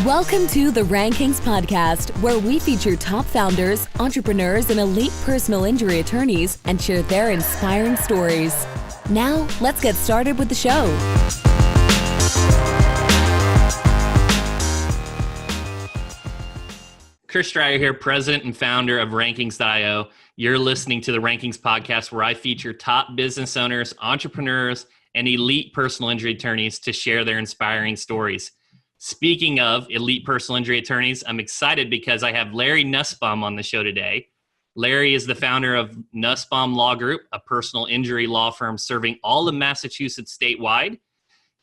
Welcome to the Rankings Podcast, where we feature top founders, entrepreneurs, and elite personal injury attorneys and share their inspiring stories. Now, let's get started with the show. Chris Stryer here, president and founder of Rankings.io. You're listening to the Rankings Podcast, where I feature top business owners, entrepreneurs, and elite personal injury attorneys to share their inspiring stories. Speaking of elite personal injury attorneys, I'm excited because I have Larry Nussbaum on the show today. Larry is the founder of Nussbaum Law Group, a personal injury law firm serving all of Massachusetts statewide.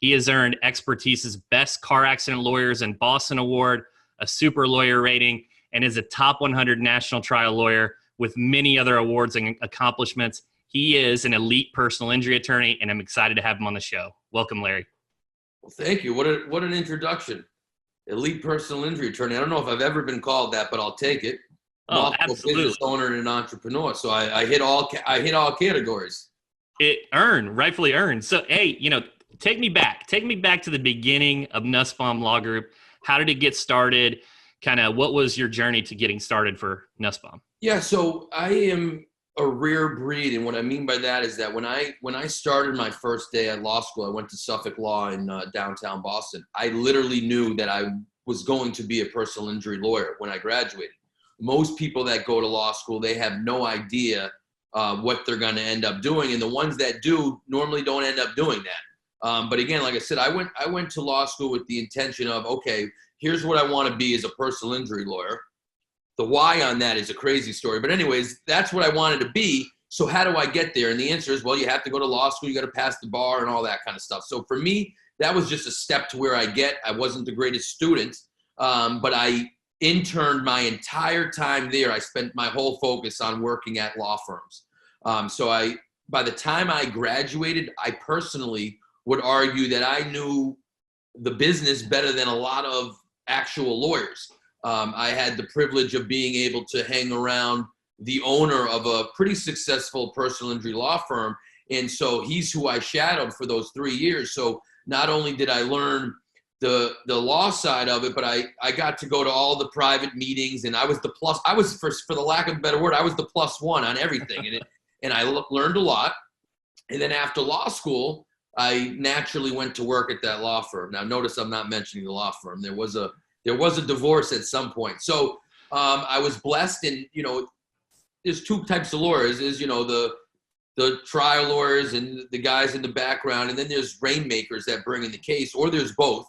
He has earned Expertise's Best Car Accident Lawyers in Boston Award, a super lawyer rating, and is a top 100 national trial lawyer with many other awards and accomplishments. He is an elite personal injury attorney, and I'm excited to have him on the show. Welcome, Larry. Well, thank you. What an introduction. Elite personal injury attorney. I don't know if I've ever been called that, but I'll take it. Oh, absolutely. Business owner and an entrepreneur. So I hit all categories. Rightfully earned. So, hey, take me back to the beginning of Nussbaum Law Group. How did it get started? Kind of what was your journey to getting started for Nussbaum? Yeah, so I am a rare breed, and what I mean by that is that when I started my first day at law school, I went to Suffolk Law in downtown Boston. I literally knew that I was going to be a personal injury lawyer when I graduated. Most people that go to law school, they have no idea what they're going to end up doing, and the ones that do normally don't end up doing that. But again, like I said, I went to law school with the intention of, okay, here's what I want to be as a personal injury lawyer. The why on that is a crazy story. But anyways, that's what I wanted to be. So how do I get there? And the answer is, well, you have to go to law school. You got to pass the bar and all that kind of stuff. So for me, that was just a step to where I get. I wasn't the greatest student, but I interned my entire time there. I spent my whole focus on working at law firms. By the time I graduated, I personally would argue that I knew the business better than a lot of actual lawyers. I had the privilege of being able to hang around the owner of a pretty successful personal injury law firm. And so he's who I shadowed for those 3 years. So not only did I learn the law side of it, but I got to go to all the private meetings, and I was for the lack of a better word, I was the plus one on everything. And I learned a lot. And then after law school, I naturally went to work at that law firm. Now, notice I'm not mentioning the law firm. There was a divorce at some point. So I was blessed, and there's two types of lawyers. There's the trial lawyers and the guys in the background, and then there's rainmakers that bring in the case, or there's both.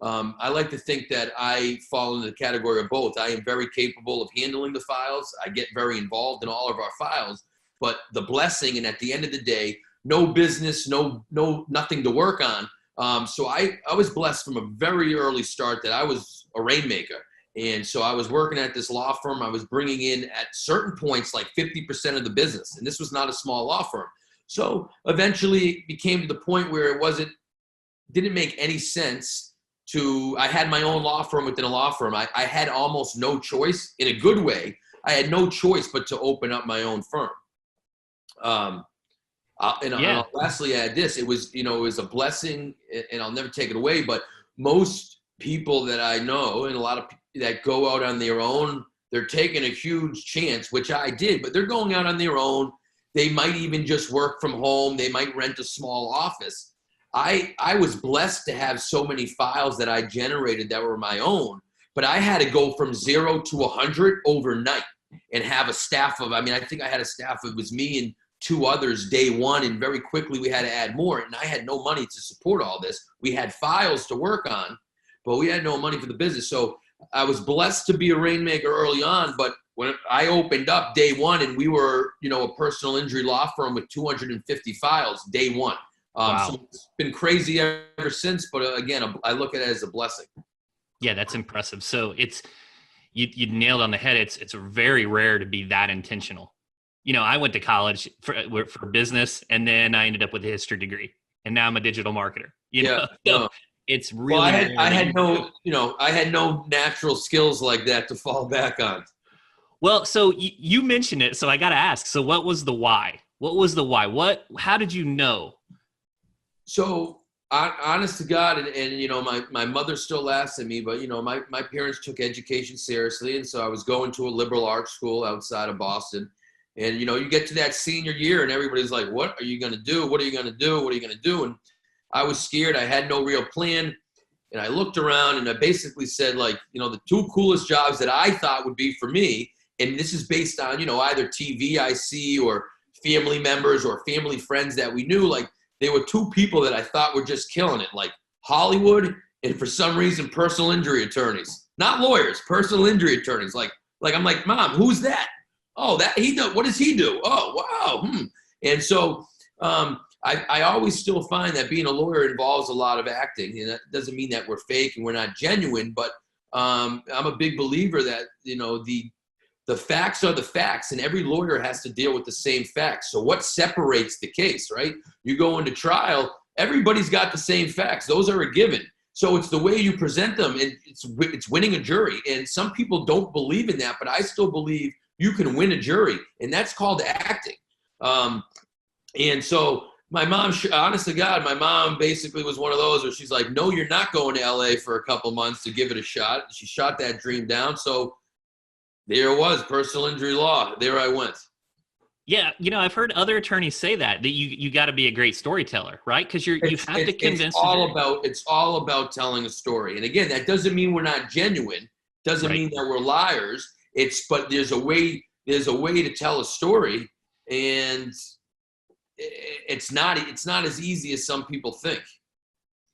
I like to think that I fall into the category of both. I am very capable of handling the files. I get very involved in all of our files, but the blessing, and at the end of the day, no business, nothing to work on. So I was blessed from a very early start that I was a rainmaker. And so I was working at this law firm. I was bringing in at certain points like 50% of the business. And this was not a small law firm. So eventually it became to the point where didn't make any sense I had my own law firm within a law firm. I had almost no choice, in a good way. I had no choice but to open up my own firm. I'll lastly add this. It was a blessing, and I'll never take it away, but most people that I know, and a lot of people that go out on their own, they're taking a huge chance, which I did, but they're going out on their own. They might even just work from home. They might rent a small office. I was blessed to have so many files that I generated that were my own, but I had to go from 0 to 100 overnight and have a staff of, I think I had a staff, it was me and 2 others day one, and very quickly we had to add more, and I had no money to support all this. We had files to work on, but we had no money for the business. So I was blessed to be a rainmaker early on, but when I opened up day one, and we were, a personal injury law firm with 250 files day one. Wow. So it's been crazy ever since, but again, I look at it as a blessing. Yeah, that's impressive. So you nailed on the head. It's very rare to be that intentional. I went to college for business, and then I ended up with a history degree, and now I'm a digital marketer. It's really. Well, I had no natural skills like that to fall back on. Well, so you mentioned it, so I got to ask. So, what was the why? How did you know? So honest to God, and my mother still laughs at me, but my parents took education seriously, and so I was going to a liberal arts school outside of Boston, and you get to that senior year, and everybody's like, "What are you going to do? What are you going to do? What are you going to do?" And I was scared. I had no real plan, and I looked around, and I basically said, the two coolest jobs that I thought would be for me, and this is based on either TV I see or family members or family friends that we knew, there were two people that I thought were just killing it, like Hollywood and for some reason personal injury attorneys. Not lawyers, personal injury attorneys. I'm like, Mom, who's that? Oh, that he does. What does he do? Oh, wow. And so I always still find that being a lawyer involves a lot of acting, and that doesn't mean that we're fake and we're not genuine, but I'm a big believer that the facts are the facts, and every lawyer has to deal with the same facts. So what separates the case, right? You go into trial, everybody's got the same facts. Those are a given. So it's the way you present them, and it's winning a jury. And some people don't believe in that, but I still believe you can win a jury, and that's called acting. And so my mom, honest to God, my mom basically was one of those where she's like, no, you're not going to LA for a couple months to give it a shot. She shot that dream down. So there it was, personal injury law. There I went. Yeah, I've heard other attorneys say that you got to be a great storyteller, right? Because you have to convince. It's all about telling a story. And again, that doesn't mean we're not genuine. Doesn't mean that we're liars. But there's a way to tell a story, and it's not as easy as some people think.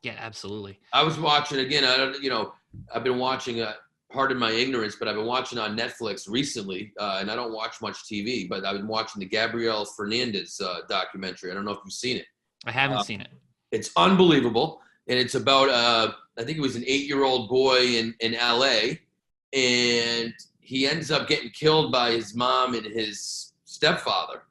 Yeah, absolutely. I was watching again. I've been watching. Pardon my ignorance, but I've been watching on Netflix recently, and I don't watch much TV, but I've been watching the Gabriel Fernandez documentary. I don't know if you've seen it. I haven't seen it. It's unbelievable, and it's about I think it was an 8-year-old boy in LA, and he ends up getting killed by his mom and his stepfather.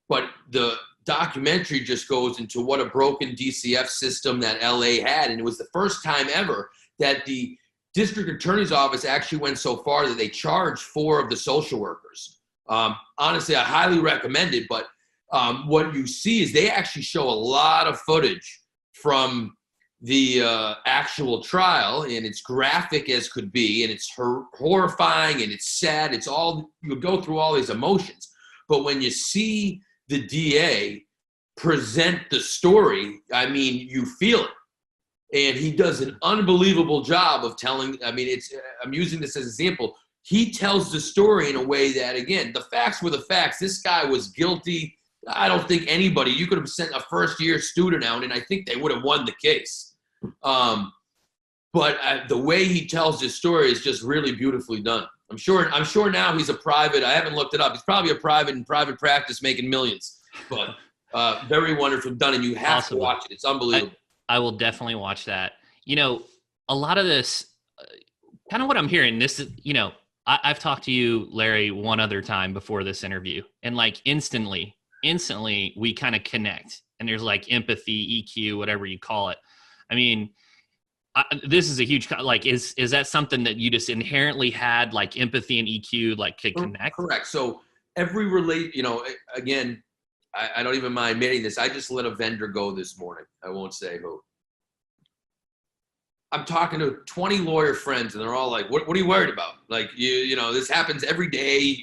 But the documentary just goes into what a broken DCF system that LA had, and it was the first time ever that the district attorney's office actually went so far that they charged 4 of the social workers. Honestly, I highly recommend it, but what you see is they actually show a lot of footage from the actual trial, and it's graphic as could be, and it's horrifying, and it's sad. It's all, you go through all these emotions. But when you see the DA present the story, I mean, you feel it. And he does an unbelievable job of telling. I mean, I'm using this as an example. He tells the story in a way that, again, the facts were the facts. This guy was guilty. I don't think you could have sent a first-year student out, and I think they would have won the case. But the way he tells his story is just really beautifully done. I'm sure now he's a private. I haven't looked it up. He's probably a private in private practice making millions. But very wonderfully done, and you have to watch it. It's unbelievable. I will definitely watch that. A lot of this, kind of what I'm hearing, this is, I've talked to you, Larry, one other time before this interview, and instantly we kind of connect, and there's empathy, EQ, whatever you call it. I mean, this is a huge, is that something that you just inherently had, empathy and EQ, to connect? Correct. So again, I don't even mind admitting this. I just let a vendor go this morning. I won't say who. I'm talking to 20 lawyer friends, and they're all like, what are you worried about? This happens every day.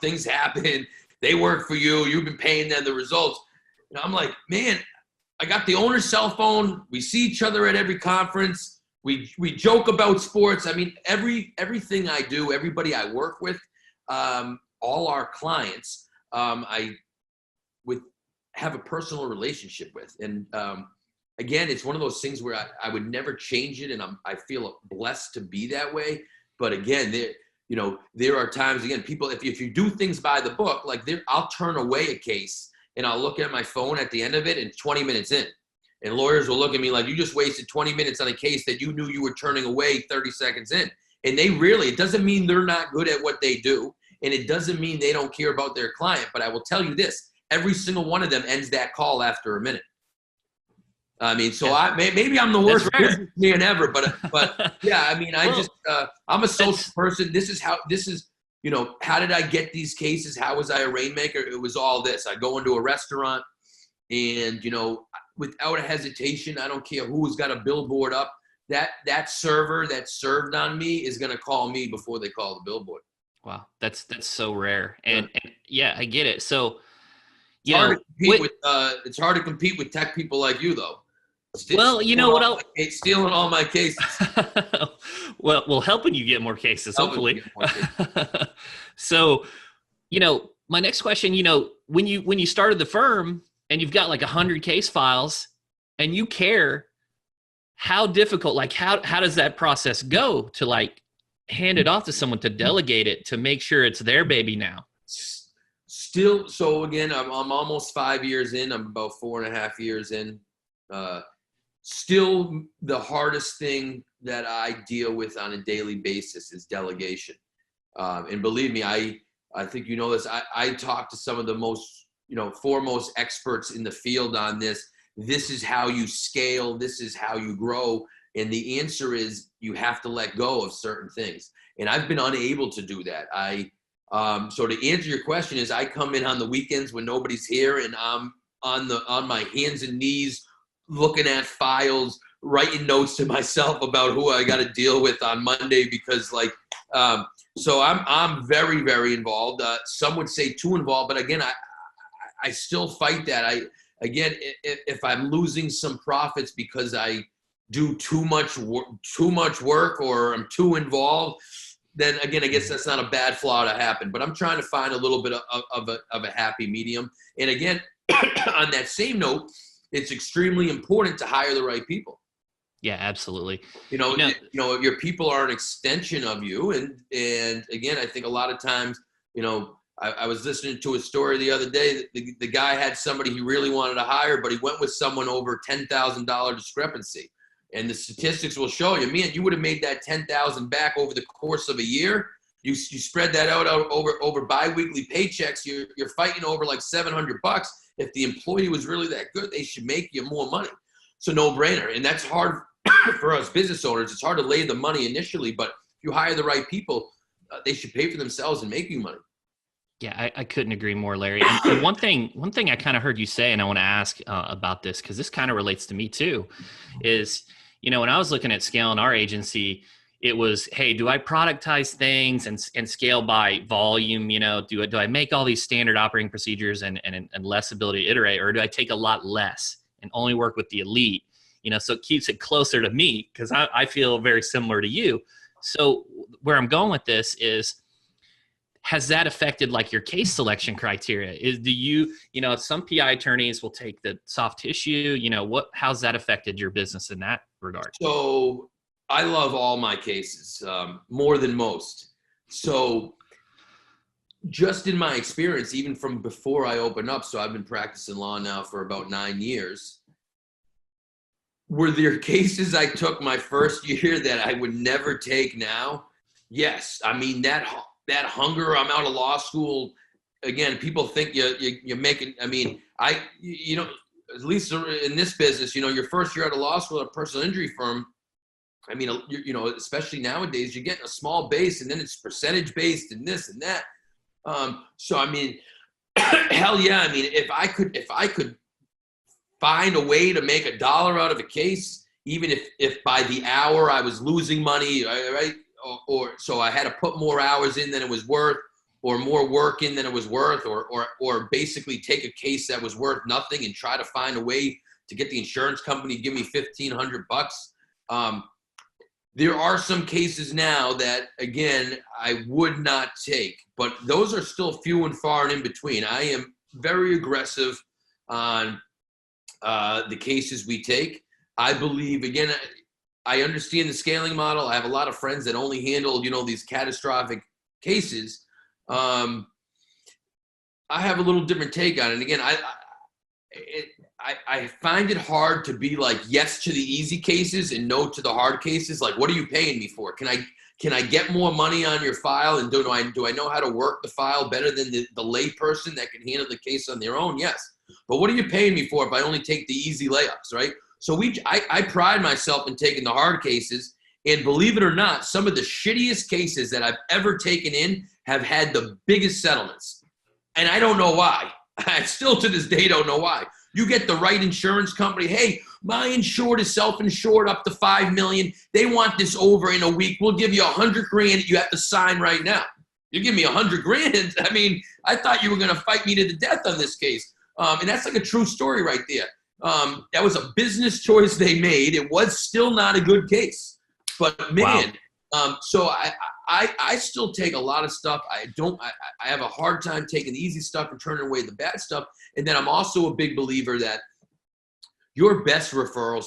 Things happen. They work for you. You've been paying them the results. And I'm like, man, I got the owner's cell phone. We see each other at every conference. We joke about sports. I mean, everything I do, everybody I work with, all our clients, I would have a personal relationship with. And again, it's one of those things where I would never change it, and I feel blessed to be that way. But again, there are times, again, people, if you do things by the book, I'll turn away a case and I'll look at my phone at the end of it and 20 minutes in. And lawyers will look at me like, you just wasted 20 minutes on a case that you knew you were turning away 30 seconds in. And it doesn't mean they're not good at what they do. And it doesn't mean they don't care about their client. But I will tell you this, every single one of them ends that call after a minute. I mean, so maybe I'm the worst businessman ever, but yeah, I mean, I'm a social person. How did I get these cases? How was I a rainmaker? It was all this. I go into a restaurant and, without a hesitation. I don't care who's got a billboard up. That server that served on me is going to call me before they call the billboard. Wow, that's so rare, and yeah, I get it. So, it's hard to compete with tech people like you, though. Well, you know what else? Stealing all my cases. well, helping you get more cases, hopefully. So, my next question, when you started the firm and you've got like 100 case files and you care, how difficult, like how does that process go to like hand it off to someone, to delegate it, to make sure it's their baby now? Still, so again, I'm almost 5 years in. I'm about 4.5 years in. Still, the hardest thing that I deal with on a daily basis is delegation. And believe me, I think you know this. I talk to some of the most, foremost experts in the field on this. This is how you scale. This is how you grow. And the answer is you have to let go of certain things. And I've been unable to do that. So to answer your question is I come in on the weekends when nobody's here and I'm on my hands and knees looking at files, writing notes to myself about who I got to deal with on Monday because so I'm very, very involved. Some would say too involved, but again, I still fight that. If I'm losing some profits because I do too much work or I'm too involved, then again, I guess that's not a bad flaw to happen. But I'm trying to find a little bit of a happy medium. And again, on that same note, it's extremely important to hire the right people. Yeah, absolutely. Your people are an extension of you. And again, I think a lot of times, I was listening to a story the other day that the guy had somebody he really wanted to hire, but he went with someone over $10,000 discrepancy. And the statistics will show you, man, you would have made that $10,000 back over the course of a year. You spread that out over biweekly paychecks. You're fighting over like $700. If the employee was really that good, they should make you more money. It's a no-brainer, and that's hard for us business owners. It's hard to lay the money initially, but if you hire the right people, they should pay for themselves and make you money. Yeah, I couldn't agree more, Larry. And one thing I kind of heard you say, and I want to ask about this because this kind of relates to me too, is when I was looking at scaling our agency, it was, hey, do I productize things and scale by volume? Do I make all these standard operating procedures and less ability to iterate, or do I take a lot less and only work with the elite? So it keeps it closer to me because I feel very similar to you. So where I'm going with this is, has that affected like your case selection criteria? Some PI attorneys will take the soft tissue, how's that affected your business in that regard? So I love all my cases more than most. So just in my experience, even from before I opened up, so I've been practicing law now for about 9 years. Were there cases I took my first year that I would never take now? Yes. I mean, that hunger, I'm out of law school. Again, people think you're making, at least in this business, your first year out of law school at a personal injury firm, especially nowadays, you're getting a small base and then it's percentage based and this and that. Hell yeah. If I could find a way to make $1 out of a case, even if by the hour I was losing money, right? Or so I had to put more hours in than it was worth, or more work in than it was worth, or basically take a case that was worth nothing and try to find a way to get the insurance company to give me $1,500. There are some cases now that, again, I would not take, but those are still few and far and in between. I am very aggressive on the cases we take. I believe, again, I understand the scaling model. I have a lot of friends that only handle, these catastrophic cases. I have a little different take on it. Again, I find it hard to be like yes to the easy cases and no to the hard cases. Like, what are you paying me for? Can I get more money on your file? And do I know how to work the file better than the lay person that can handle the case on their own? Yes. But what are you paying me for if I only take the easy layups, right? So I pride myself in taking the hard cases, and believe it or not, some of the shittiest cases that I've ever taken in have had the biggest settlements. And I don't know why. I still to this day don't know why. You get the right insurance company. Hey, my insured is self-insured up to $5 million. They want this over in a week. We'll give you $100,000. You have to sign right now. You give me $100,000. I mean, I thought you were going to fight me to the death on this case. And that's like a true story right there. That was a business choice they made. It was still not a good case, but man, wow. So I still take a lot of stuff. I have a hard time taking the easy stuff and turning away the bad stuff. And then I'm also a big believer that your best referral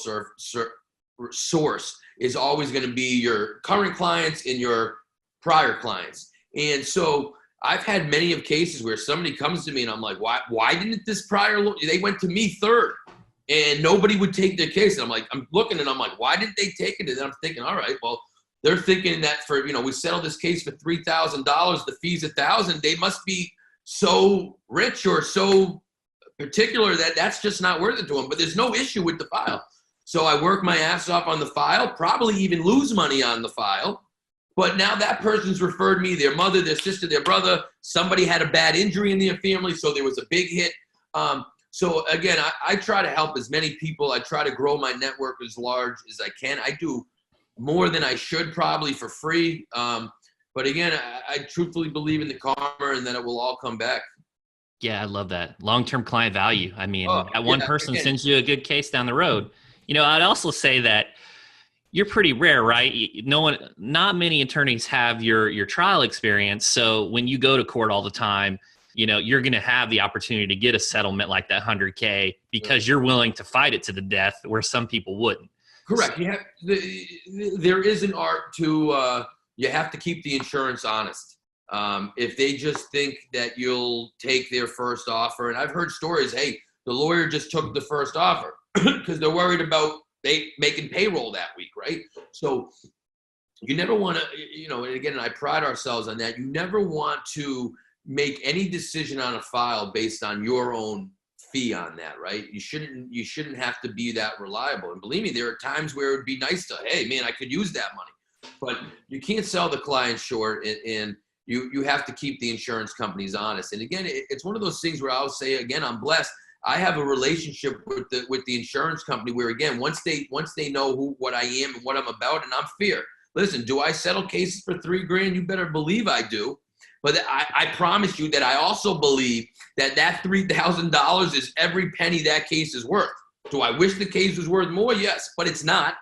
source is always going to be your current clients and your prior clients. And so I've had many of cases where somebody comes to me and I'm like, why didn't this prior, they went to me third and nobody would take their case. And I'm like, I'm looking and I'm like, why didn't they take it? And then I'm thinking, all right, well, they're thinking that for, we settled this case for $3,000, the fee's $1,000. They must be so rich or so particular that that's just not worth it to them. But there's no issue with the file. So I work my ass off on the file, probably even lose money on the file. But now that person's referred me, their mother, their sister, their brother, somebody had a bad injury in their family, so there was a big hit. So again, I try to help as many people. I try to grow my network as large as I can. I do more than I should probably for free. But again, I truthfully believe in the karma and that it will all come back. Yeah, I love that. Long-term client value. I mean, that one person sends you a good case down the road. I'd also say that you're pretty rare, right? Not many attorneys have your trial experience. So when you go to court all the time, you're going to have the opportunity to get a settlement like that $100K because you're willing to fight it to the death where some people wouldn't. Correct. There is an art to, you have to keep the insurance honest. If they just think that you'll take their first offer, and I've heard stories, hey, the lawyer just took the first offer because they're worried about they making payroll that week, right? So you never want to, and again, I pride ourselves on that. You never want to make any decision on a file based on your own fee on that, right? You shouldn't have to be that reliable. And believe me, there are times where it would be nice to, hey man, I could use that money, but you can't sell the client short, and you have to keep the insurance companies honest. And again, it's one of those things where I'll say, again, I'm blessed. I have a relationship with the insurance company where, again, once they know what I am and what I'm about, and I'm fair. Listen, do I settle cases for $3,000? You better believe I do. But I promise you that I also believe that $3,000 is every penny that case is worth. Do I wish the case was worth more? Yes, but it's not.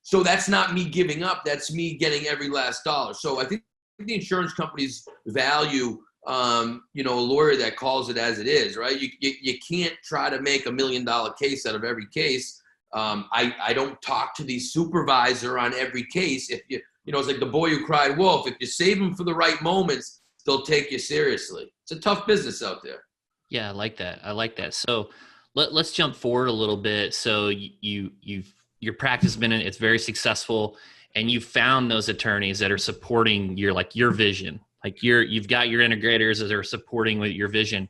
So that's not me giving up. That's me getting every last dollar. So I think the insurance companies value a lawyer that calls it as it is, right? You can't try to make $1 million case out of every case. I don't talk to the supervisor on every case. If it's like the boy who cried wolf. If you save them for the right moments, they'll take you seriously. It's a tough business out there. Yeah, I like that. So let's jump forward a little bit. So your practice has been, it's very successful, and you found those attorneys that are supporting your vision. Like you've got your integrators that are supporting with your vision.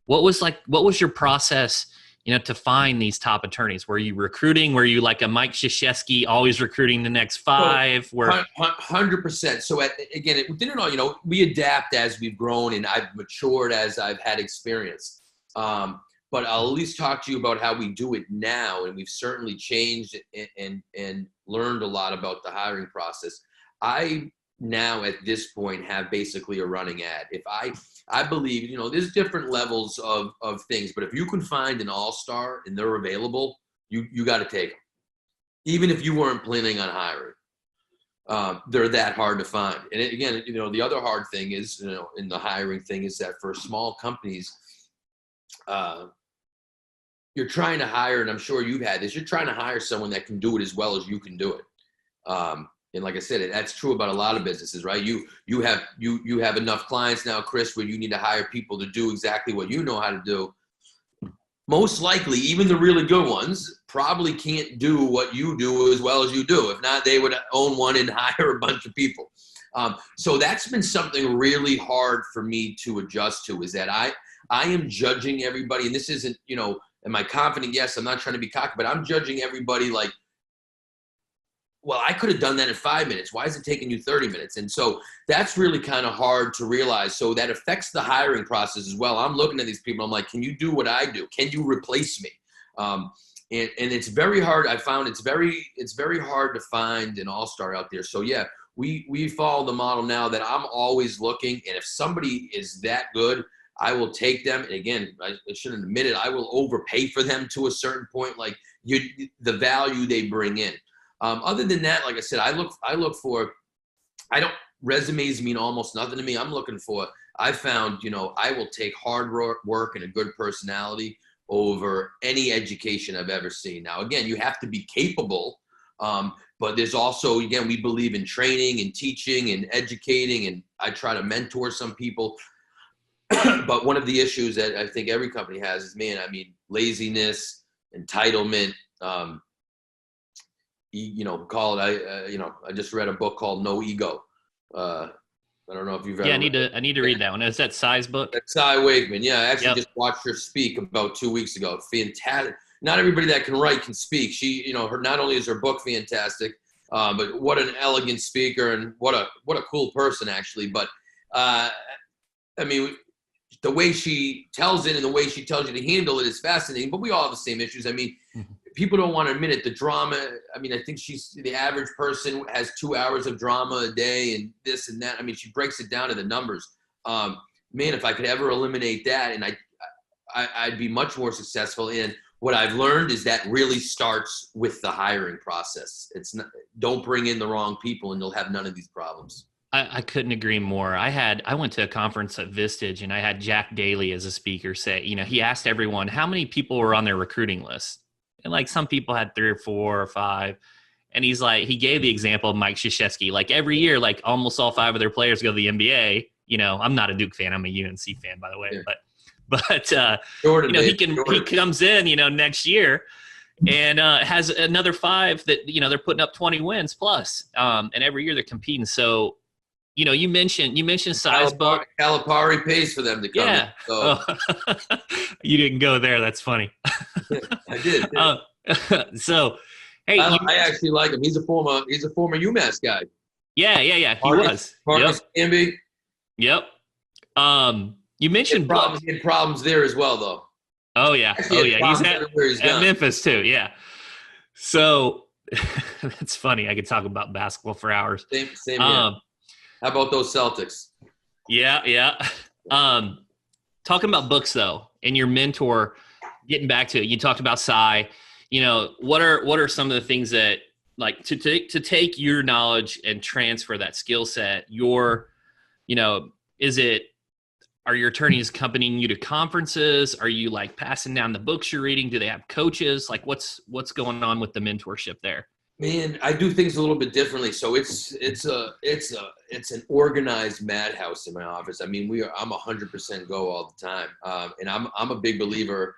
What was your process, to find these top attorneys? Were you recruiting? Were you like a Mike Krzyzewski, always recruiting the next five? 100%. So again, it didn't all, we adapt as we've grown and I've matured as I've had experience. But I'll at least talk to you about how we do it now. And we've certainly changed and learned a lot about the hiring process. I now at this point have basically a running ad. If I believe, there's different levels of things, but if you can find an all-star and they're available, you got to take them. Even if you weren't planning on hiring, they're that hard to find. And again, the other hard thing is, in the hiring thing is that for small companies, you're trying to hire, and I'm sure you've had this, you're trying to hire someone that can do it as well as you can do it. And like I said, that's true about a lot of businesses, right? You have enough clients now, Chris, where you need to hire people to do exactly what you know how to do. Most likely, even the really good ones probably can't do what you do as well as you do. If not, they would own one and hire a bunch of people. So that's been something really hard for me to adjust to, is that I am judging everybody. And this isn't, am I confident? Yes, I'm not trying to be cocky, but I'm judging everybody like, well, I could have done that in 5 minutes. Why is it taking you 30 minutes? And so that's really kind of hard to realize. So that affects the hiring process as well. I'm looking at these people. I'm like, can you do what I do? Can you replace me? And it's very hard. I found it's very hard to find an all-star out there. So yeah, we follow the model now that I'm always looking. And if somebody is that good, I will take them. And again, I shouldn't admit it, I will overpay for them to a certain point, like the value they bring in. Other than that, like I said, I look for, resumes mean almost nothing to me. I'm looking for, I found, I will take hard work and a good personality over any education I've ever seen. Now, again, you have to be capable, but there's also, again, we believe in training and teaching and educating, and I try to mentor some people. But one of the issues that I think every company has is, laziness, entitlement, call it, I just read a book called No Ego. I don't know if you've ever. Yeah, I need to read that one. Is that Cy's book? That's Cy Wakeman. Yeah, I actually just watched her speak about 2 weeks ago. Fantastic. Not everybody that can write can speak. She, her, not only is her book fantastic, but what an elegant speaker, and what a cool person actually. But the way she tells it and the way she tells you to handle it is fascinating. But we all have the same issues. People don't want to admit it. The drama, I think the average person has 2 hours of drama a day and this and that. She breaks it down to the numbers. If I could ever eliminate that, and I'd be much more successful. And what I've learned is that really starts with the hiring process. Don't bring in the wrong people and you'll have none of these problems. I couldn't agree more. I went to a conference at Vistage, and I had Jack Daly as a speaker say, he asked everyone how many people were on their recruiting list. And like some people had 3 or 4 or 5. And he's like, he gave the example of Mike Krzyzewski. Like every year, like almost all 5 of their players go to the NBA. I'm not a Duke fan. I'm a UNC fan, by the way. Yeah. But he comes in, next year and has another 5 that, they're putting up 20 wins plus. And every year they're competing. So, you mentioned Cy's book. Calipari pays for them to come in. So. Oh. You didn't go there. That's funny. I did. So, hey, I actually like him. He's a former UMass guy. Yeah. He was. Marcus Camby. Yep. You mentioned he had problems there as well, though. Oh yeah. He's at Memphis too. Yeah. So that's funny. I could talk about basketball for hours. Same here. How about those Celtics? Yeah. Talking about books though, and your mentor, getting back to it, you talked about Cy. What are some of the things that, like, to take your knowledge and transfer that skill set? Are your attorneys accompanying you to conferences? Are you like passing down the books you're reading? Do they have coaches? Like what's going on with the mentorship there? Man, I do things a little bit differently. So it's an organized madhouse in my office. I'm 100% go all the time. And I'm a big believer.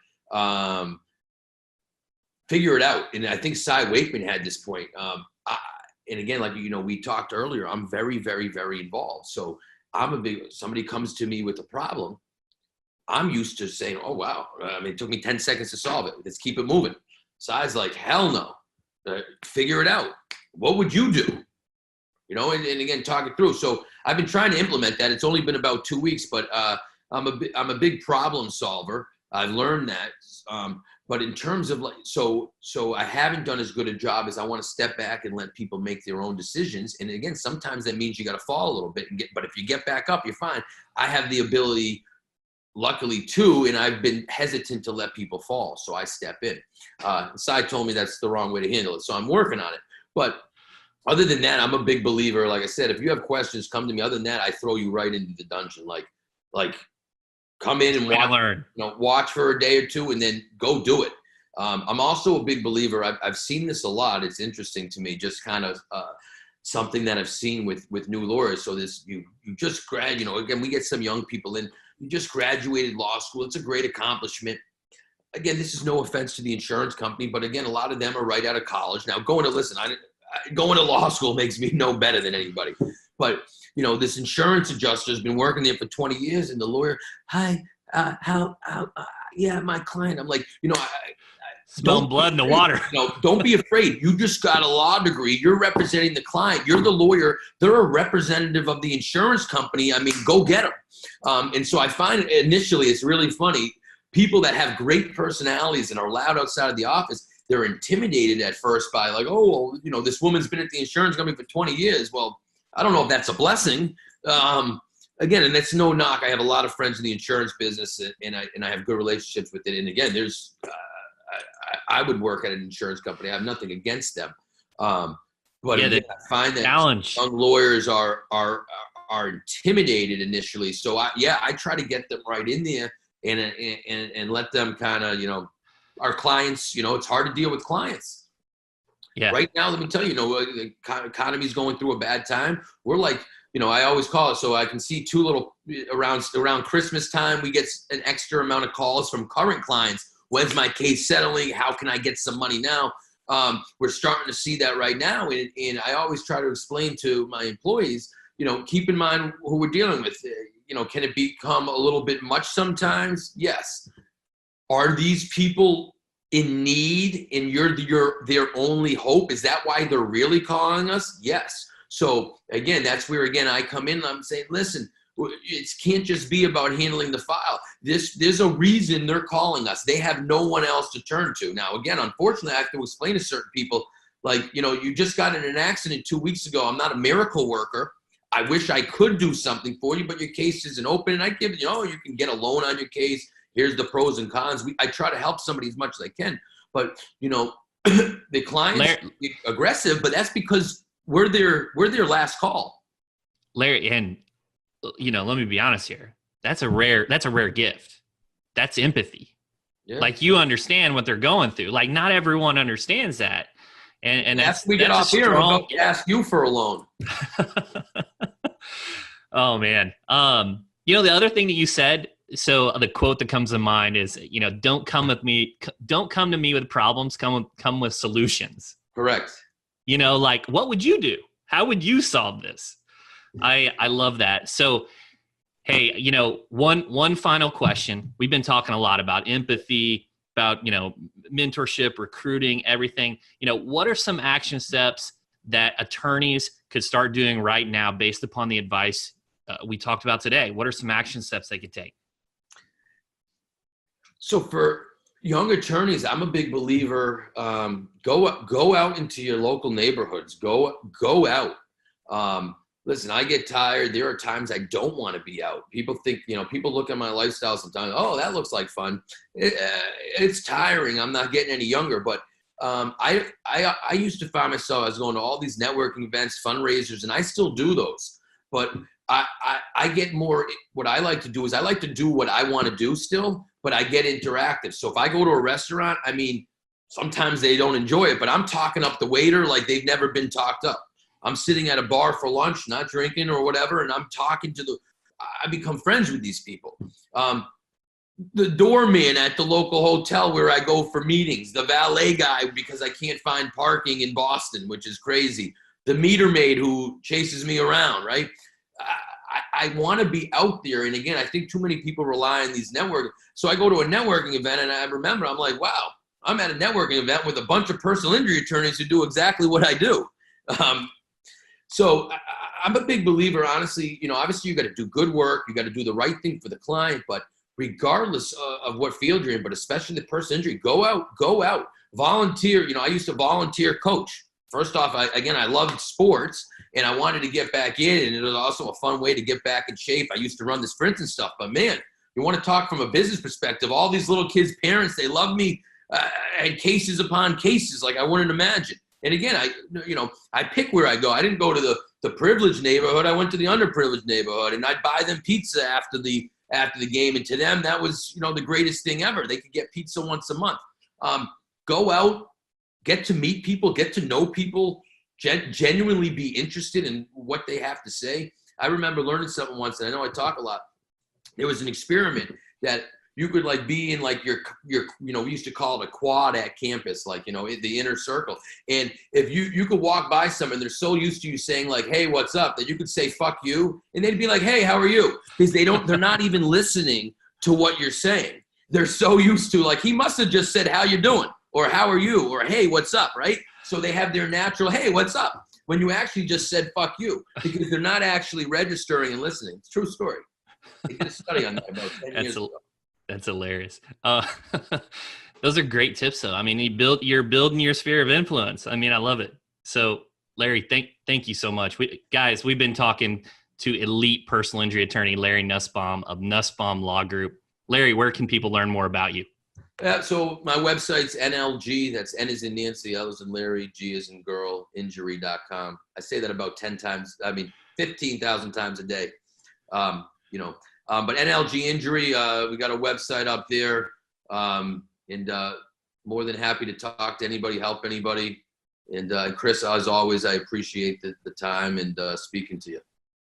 Figure it out. And I think Cy Wakeman had this point. And again, like, we talked earlier, I'm very, very, very involved. So somebody comes to me with a problem. I'm used to saying, oh, wow. It took me 10 seconds to solve it. Let's keep it moving. Cy's like, hell no. Figure it out. What would you do? And again, talk it through. So I've been trying to implement that. It's only been about 2 weeks, but I'm a big problem solver. I've learned that. But in terms of so I haven't done as good a job as I want to step back and let people make their own decisions. And again, sometimes that means you got to fall a little bit but if you get back up, you're fine. I have the ability, luckily too, and I've been hesitant to let people fall. So I step in. Cy told me that's the wrong way to handle it. So I'm working on it. But other than that, I'm a big believer. Like I said, if you have questions, come to me. Other than that, I throw you right into the dungeon. Like come in and watch for a day or two and then go do it. I'm also a big believer. I've seen this a lot. It's interesting to me, just kind of something that I've seen with new lawyers. So you just again, we get some young people in, you just graduated law school. It's a great accomplishment. Again, this is no offense to the insurance company, but again, a lot of them are right out of college. Now going to law school makes me no better than anybody. But, this insurance adjuster has been working there for 20 years and the lawyer, hi, yeah, my client. I'm like, Smelling blood in the water. Don't be afraid. You just got a law degree. You're representing the client. You're the lawyer. They're a representative of the insurance company. I mean, go get them. And so I find initially it's really funny. People that have great personalities and are loud outside of the office, they're intimidated at first by like, oh, well, this woman's been at the insurance company for 20 years. Well, I don't know if that's a blessing. Again, and that's no knock. I have a lot of friends in the insurance business, and I have good relationships with it. And again, there's I would work at an insurance company. I have nothing against them. But again, I find that young lawyers are intimidated initially. So I try to get them right in there and let them kind of, our clients, it's hard to deal with clients. Yeah. Right now, let me tell you, the economy's going through a bad time. We're like, I always call it so I can see around Christmas time, we get an extra amount of calls from current clients. When's my case settling? How can I get some money now? We're starting to see that right now. And I always try to explain to my employees, keep in mind who we're dealing with. Can it become a little bit much sometimes? Yes. Are these people in need and you're their only hope? Is that why they're really calling us? Yes. So again, that's where, I come in and I'm saying, listen, it can't just be about handling the file. There's a reason they're calling us. They have no one else to turn to. Now, again, unfortunately, I have to explain to certain people, like, you just got in an accident 2 weeks ago. I'm not a miracle worker. I wish I could do something for you, but your case isn't open. And I give it, you can get a loan on your case. Here's the pros and cons. I try to help somebody as much as I can. But, the client's aggressive, but that's because we're their last call. Larry, and let me be honest here. That's a rare gift. That's empathy. Yeah. Like, you understand what they're going through. Like, not everyone understands that. And after we get off here, I'm going to ask you for a loan. Oh man. The other thing that you said, so the quote that comes to mind is, don't come to me with problems, come with solutions. Correct. Like, what would you do? How would you solve this? I love that. So, hey, one final question. We've been talking a lot about empathy, about, mentorship, recruiting, everything. What are some action steps that attorneys could start doing right now based upon the advice we talked about today? What are some action steps they could take? So for young attorneys, I'm a big believer. Go out into your local neighborhoods. Go out. Listen, I get tired. There are times I don't want to be out. People think, people look at my lifestyle sometimes. Oh, that looks like fun. It's tiring. I'm not getting any younger. But I used to find myself, I was going to all these networking events, fundraisers, and I still do those. But I get more, what I like to do is I like to do what I want to do still, but I get interactive. So if I go to a restaurant, sometimes they don't enjoy it, but I'm talking up the waiter like they've never been talked up. I'm sitting at a bar for lunch, not drinking or whatever, and I'm talking to I become friends with these people. The doorman at the local hotel where I go for meetings, the valet guy because I can't find parking in Boston, which is crazy. The meter maid who chases me around, right? I want to be out there. And again, I think too many people rely on these networking. So I go to a networking event and I remember, I'm like, wow, I'm at a networking event with a bunch of personal injury attorneys who do exactly what I do. So I'm a big believer, honestly, obviously you got to do good work. You got to do the right thing for the client, but regardless of what field you're in, but especially the personal injury, go out, volunteer. I used to volunteer coach. First off, I loved sports and I wanted to get back in, and it was also a fun way to get back in shape. I used to run the sprints and stuff, but man, you want to talk from a business perspective, all these little kids' parents, they love me, and cases upon cases like I wouldn't imagine. And again, I pick where I go. I didn't go to the privileged neighborhood. I went to the underprivileged neighborhood, and I'd buy them pizza after the game. And to them, that was, the greatest thing ever. They could get pizza once a month. Go out, get to meet people, get to know people, genuinely be interested in what they have to say. I remember learning something once, and I know I talk a lot. There was an experiment that you could be in your we used to call it a quad at campus, the inner circle. And if you could walk by someone, they're so used to you saying hey, what's up, that you could say, fuck you. And they'd be like, hey, how are you? Because they're not even listening to what you're saying. They're so used to he must have just said, how you doing? or how are you, or hey, what's up, right? So they have their natural, hey, what's up? When you actually just said, fuck you, because they're not actually registering and listening. It's a true story. They did a study on that about 10 years ago. That's hilarious. Those are great tips, though. I mean, you're building your sphere of influence. I mean, I love it. So, Larry, thank you so much. We've been talking to elite personal injury attorney Larry Nussbaum of Nussbaum Law Group. Larry, where can people learn more about you? So my website's NLG. That's N as in Nancy, L as in Larry, G as in girl, injury.com. I say that about 15,000 times a day. But NLG Injury, we got a website up there, and more than happy to talk to anybody, help anybody. And Chris, as always, I appreciate the time and speaking to you.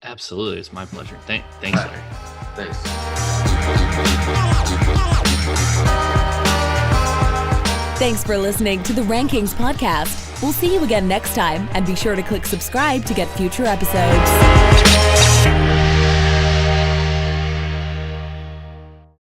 Absolutely. It's my pleasure. Thanks, Larry. Thanks. Thanks for listening to the Rankings Podcast. We'll see you again next time, and be sure to click subscribe to get future episodes.